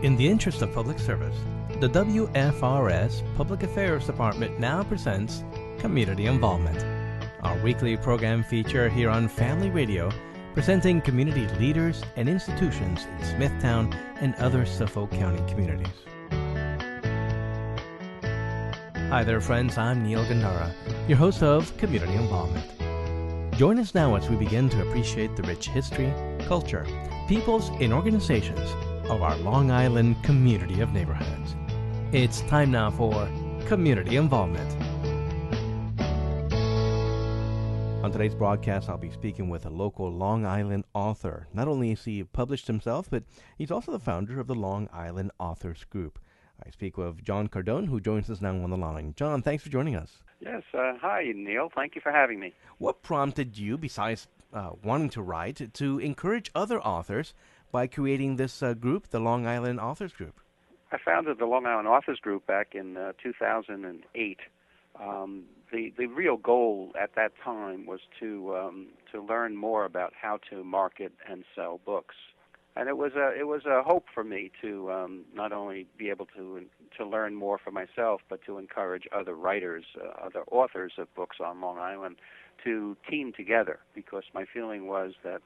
In the interest of public service, the WFRS Public Affairs Department now presents Community Involvement, our weekly program feature here on Family Radio, presenting community leaders and institutions in Smithtown and other Suffolk County communities. Hi there, friends. I'm Neil Gandara, your host of Community Involvement. Join us now as we begin to appreciate the rich history, culture, peoples, and organizations of our Long Island community of neighborhoods. It's time now for Community Involvement. On today's broadcast, I'll be speaking with a local Long Island author. Not only is he published himself, but he's also the founder of the Long Island Authors Group. I speak with John Cardone, who joins us now on the line. John, thanks for joining us. Yes, hi, Neil. Thank you for having me. What prompted you, besides wanting to write, to encourage other authors by creating this group, the Long Island Authors Group? I founded the Long Island Authors Group back in 2008. The real goal at that time was to learn more about how to market and sell books, and it was a hope for me to not only be able to learn more for myself, but to encourage other writers, other authors of books on Long Island, to team together, because my feeling was that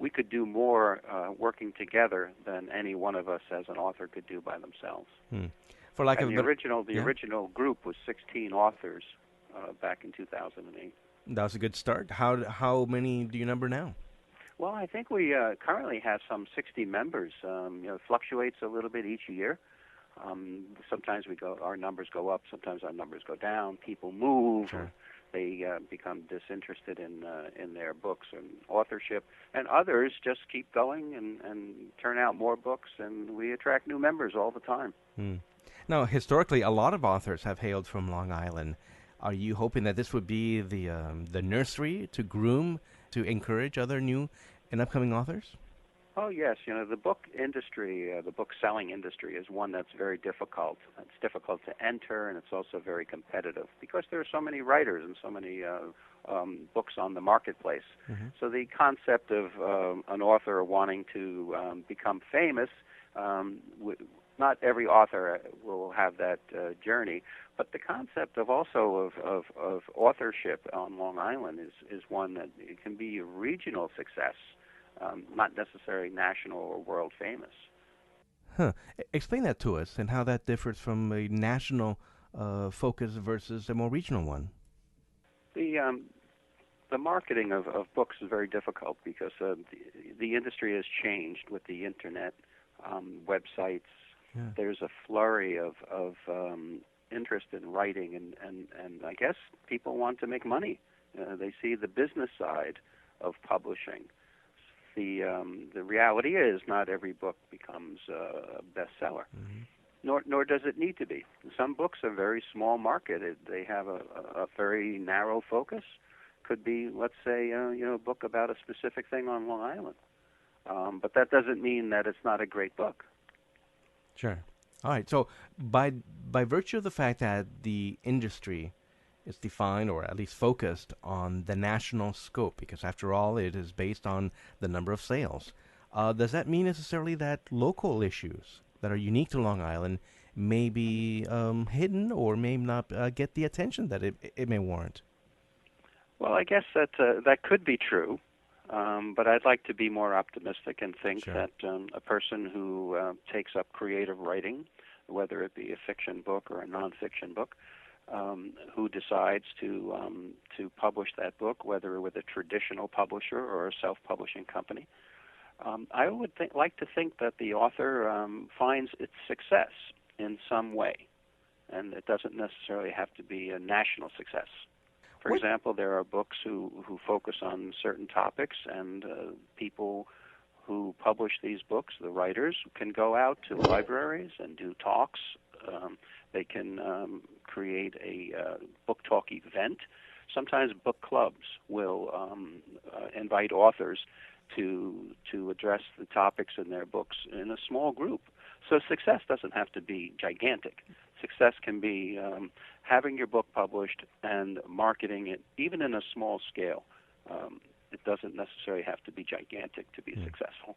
we could do more working together than any one of us as an author could do by themselves. For lack of the original group was 16 authors back in 2008. That was a good start. How many do you number now? Well, I think we currently have some 60 members. It fluctuates a little bit each year. Sometimes our numbers go up, sometimes our numbers go down. People move. Sure. They become disinterested in their books and authorship, and others just keep going and turn out more books, and we attract new members all the time. Now, historically, a lot of authors have hailed from Long Island. Are you hoping that this would be the nursery to groom, to encourage other new and upcoming authors? Oh, yes. The book industry, the book selling industry is one that's very difficult. It's difficult to enter, and it's also very competitive because there are so many writers and so many books on the marketplace. Mm-hmm. So the concept of an author wanting to become famous, not every author will have that journey, but the concept of authorship on Long Island is one that it can be a regional success. Not necessarily national or world famous. Explain that to us and how that differs from a national focus versus a more regional one. The marketing of books is very difficult because the industry has changed with the internet, websites. Yeah. There's a flurry of interest in writing, and I guess people want to make money. They see the business side of publishing. The reality is not every book becomes a bestseller, nor does it need to be. Some books are very small marketed. They have a very narrow focus. Could be, let's say, a book about a specific thing on Long Island. But that doesn't mean that it's not a great book. Sure. All right. So by virtue of the fact that the industry is defined, or at least focused, on the national scope, because after all, it is based on the number of sales. Does that mean necessarily that local issues that are unique to Long Island may be hidden or may not get the attention that it may warrant? Well, I guess that could be true, but I'd like to be more optimistic and think that a person who takes up creative writing, whether it be a fiction book or a nonfiction book, who decides to publish that book, whether with a traditional publisher or a self-publishing company. I would like to think that the author finds its success in some way, and it doesn't necessarily have to be a national success. For example, there are books who focus on certain topics, and people who publish these books, the writers, can go out to libraries and do talks. They can create a book talk event. Sometimes book clubs will invite authors to address the topics in their books in a small group. So success doesn't have to be gigantic. Success can be having your book published and marketing it, even in a small scale. It doesn't necessarily have to be gigantic to be successful.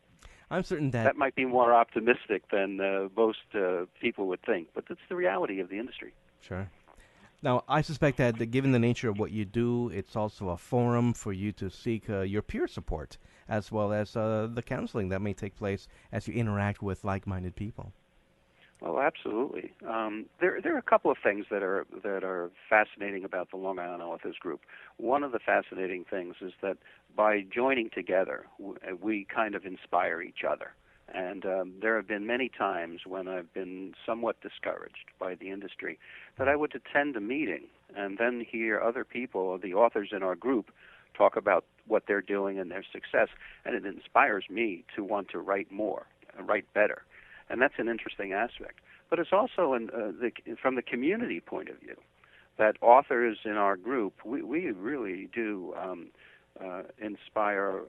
I'm certain That might be more optimistic than most people would think, but that's the reality of the industry. Sure. Now, I suspect that given the nature of what you do, it's also a forum for you to seek your peer support, as well as the counseling that may take place as you interact with like-minded people. Well, absolutely. There are a couple of things that are fascinating about the Long Island Authors Group. One of the fascinating things is that by joining together, we kind of inspire each other. And there have been many times when I've been somewhat discouraged by the industry that I would attend a meeting and then hear other people, the authors in our group, talk about what they're doing and their success, and it inspires me to want to write more, write better. And that's an interesting aspect. But it's also from the community point of view, that authors in our group, we really do inspire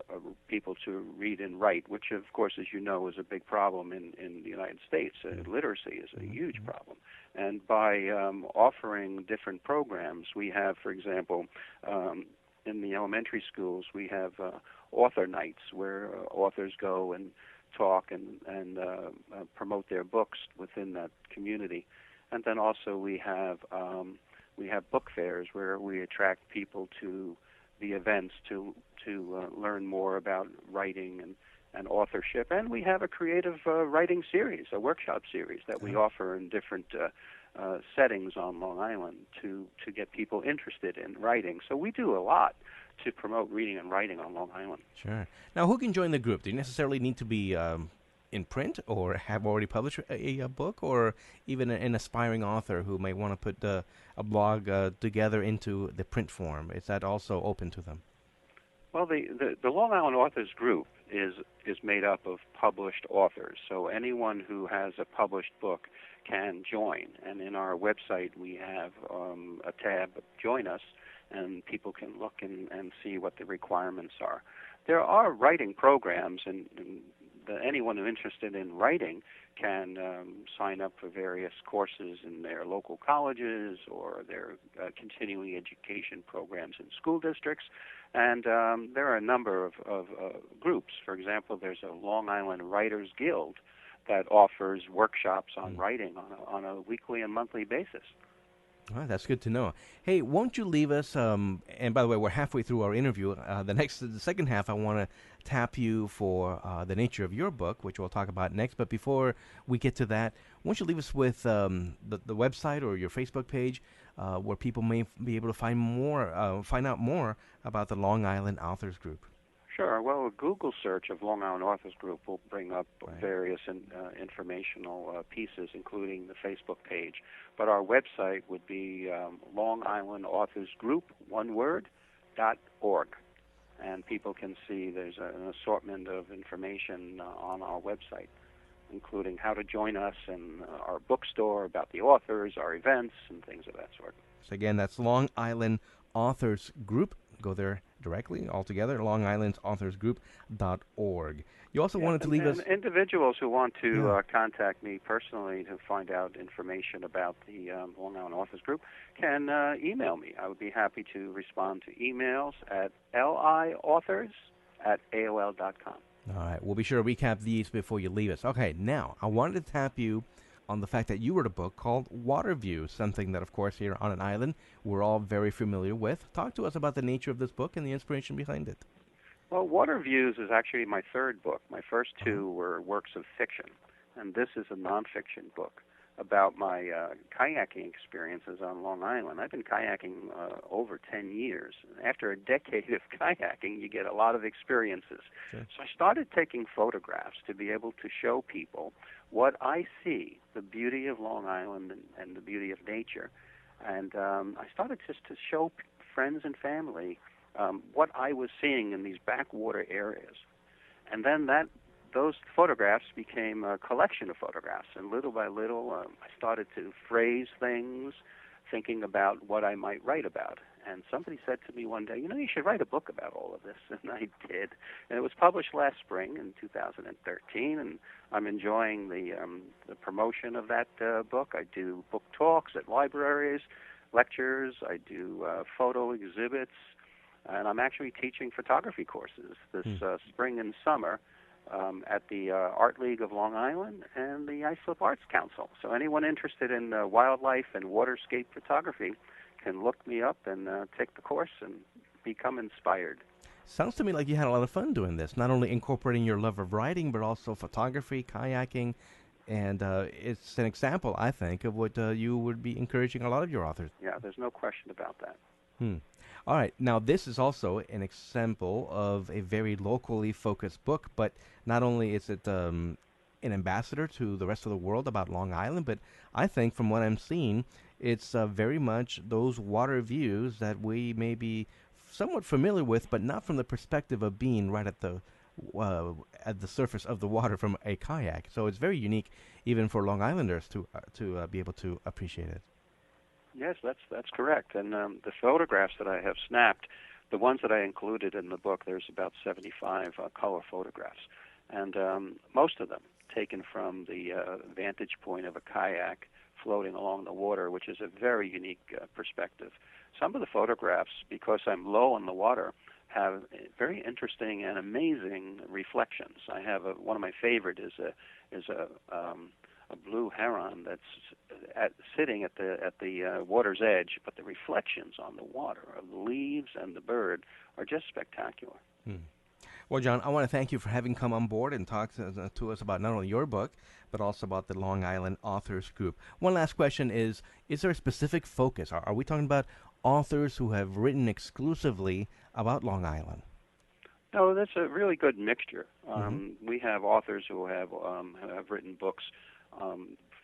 people to read and write, which, of course, as you know, is a big problem in the United States. Literacy is a huge problem. And by offering different programs, we have, for example, in the elementary schools, we have author nights where authors go and talk and promote their books within that community. And then also we have book fairs where we attract people to the events to learn more about writing and authorship. And we have a creative writing series, a workshop series that we offer in different settings on Long Island to get people interested in writing. So we do a lot to promote reading and writing on Long Island. Sure. Now, who can join the group? Do you necessarily need to be in print or have already published a book, or even an aspiring author who may want to put a blog together into the print form? Is that also open to them? Well, the Long Island Authors Group is made up of published authors, so anyone who has a published book can join. And in our website, we have a tab, Join Us, and people can look and see what the requirements are. There are writing programs, and anyone who's interested in writing can sign up for various courses in their local colleges or their continuing education programs in school districts. And there are a number of groups. For example, there's a Long Island Writers Guild that offers workshops on writing on a weekly and monthly basis. Well, that's good to know. Hey, won't you leave us, and by the way, we're halfway through our interview. The second half, I want to tap you for the nature of your book, which we'll talk about next. But before we get to that, won't you leave us with the website or your Facebook page where people may be able to find out more about the Long Island Authors Group? Sure. Well, a Google search of Long Island Authors Group will bring up various informational pieces, including the Facebook page. But our website would be Long Island Authors Group, one word, .org. And people can see there's an assortment of information on our website, including how to join us and our bookstore, about the authors, our events, and things of that sort. So again, that's Long Island Authors Group. Go there directly, altogether, longislandauthorsgroup.org. You also wanted to leave us... Individuals who want to contact me personally to find out information about the Long Island Authors Group can email me. I would be happy to respond to emails at liauthors@aol.com. All right, we'll be sure to recap these before you leave us. Okay, now, I wanted to tap you on the fact that you wrote a book called Waterview, something that, of course, here on an island, we're all very familiar with. Talk to us about the nature of this book and the inspiration behind it. Well, Waterviews is actually my third book. My first two were works of fiction, and this is a nonfiction book about my kayaking experiences on Long Island. I've been kayaking over 10 years. After a decade of kayaking, you get a lot of experiences. Sure. So I started taking photographs to be able to show people what I see, the beauty of Long Island and the beauty of nature. And I started just to show friends and family what I was seeing in these backwater areas. And then those photographs became a collection of photographs, and little by little I started to phrase things, thinking about what I might write about. And somebody said to me one day, you should write a book about all of this, and I did. And it was published last spring in 2013, and I'm enjoying the promotion of that book. I do book talks at libraries, lectures, I do photo exhibits, and I'm actually teaching photography courses this spring and summer at the Art League of Long Island and the Islip Arts Council. So anyone interested in wildlife and waterscape photography can look me up and take the course and become inspired. Sounds to me like you had a lot of fun doing this, not only incorporating your love of writing, but also photography, kayaking, and it's an example, I think, of what you would be encouraging a lot of your authors. Yeah, there's no question about that. All right. Now, this is also an example of a very locally focused book, but not only is it an ambassador to the rest of the world about Long Island, but I think from what I'm seeing, it's very much those water views that we may be somewhat familiar with, but not from the perspective of being right at the surface of the water from a kayak. So it's very unique, even for Long Islanders to be able to appreciate it. Yes, that's correct. And the photographs that I have snapped, the ones that I included in the book, there's about 75 color photographs, and most of them taken from the vantage point of a kayak floating along the water, which is a very unique perspective. Some of the photographs, because I'm low in the water, have very interesting and amazing reflections. I have one of my favorite is a blue heron that's sitting at the water's edge, but the reflections on the water of the leaves and the bird are just spectacular. Well, John, I want to thank you for having come on board and talk to us about not only your book, but also about the Long Island Authors Group. One last question is there a specific focus? Are we talking about authors who have written exclusively about Long Island? No, that's a really good mixture. We have authors who have written books,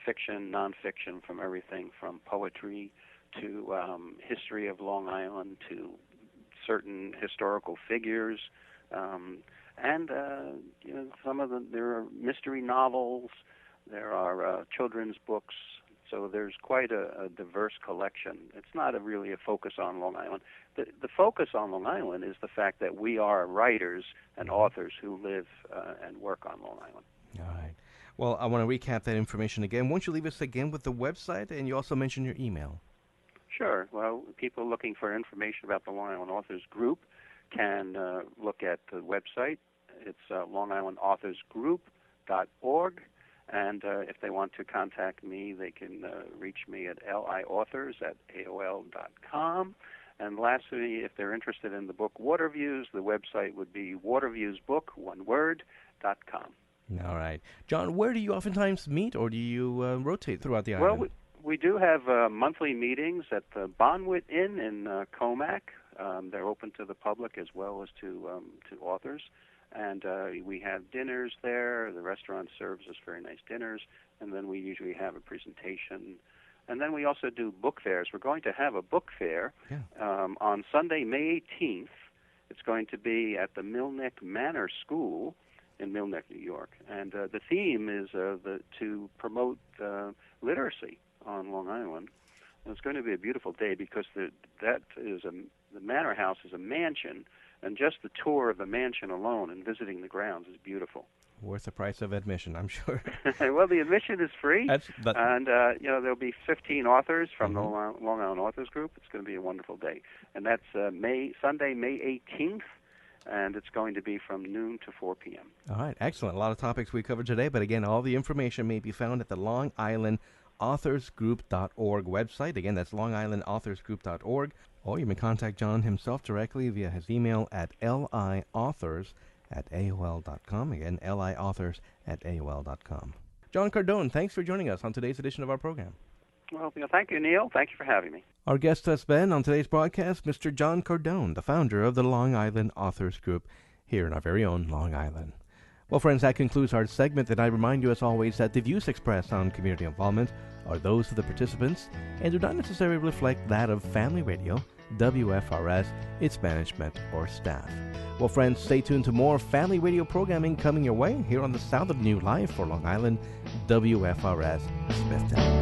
fiction, nonfiction, from everything from poetry to history of Long Island to certain historical figures, and some of there are mystery novels, there are children's books. So there's quite a diverse collection. It's not really a focus on Long Island. The focus on Long Island is the fact that we are writers and authors who live and work on Long Island. All right. Well, I want to recap that information again. Won't you leave us again with the website, and you also mentioned your email? Sure. Well, people looking for information about the Long Island Authors Group can look at the website. It's longislandauthors.org. And if they want to contact me, they can reach me at liauthors@aol.com. And lastly, if they're interested in the book Waterviews, the website would be waterviewsbook.com. All right. John, where do you oftentimes meet, or do you rotate throughout the island? Well, we do have monthly meetings at the Bonwit Inn in Comac. They're open to the public as well as to authors. And we have dinners there. The restaurant serves us very nice dinners. And then we usually have a presentation. And then we also do book fairs. We're going to have a book fair on Sunday, May 18th. It's going to be at the Milnick Manor School in Milnick, New York. And the theme is to promote literacy on Long Island. And it's going to be a beautiful day because the Manor House is a mansion. And just the tour of the mansion alone and visiting the grounds is beautiful. Worth the price of admission, I'm sure. Well, the admission is free, and there'll be 15 authors from the Long Island Authors Group. It's going to be a wonderful day, and that's Sunday, May 18th, and it's going to be from noon to 4 p.m. All right, excellent. A lot of topics we covered today, but again, all the information may be found at the Long Island authorsgroup.org website. Again, that's longislandauthors.org. Or you may contact John himself directly via his email at liauthors@aol.com. Again, liauthors@aol.com. John Cardone, thanks for joining us on today's edition of our program. Well, thank you, Neil. Thank you for having me. Our guest has been on today's broadcast Mr. John Cardone, the founder of the Long Island Authors Group here in our very own Long Island. Well, friends, that concludes our segment, and I remind you, as always, that the views expressed on community involvement are those of the participants and do not necessarily reflect that of Family Radio, WFRS, its management, or staff. Well, friends, stay tuned to more Family Radio programming coming your way here on the Sound of New Life for Long Island, WFRS, Smithtown.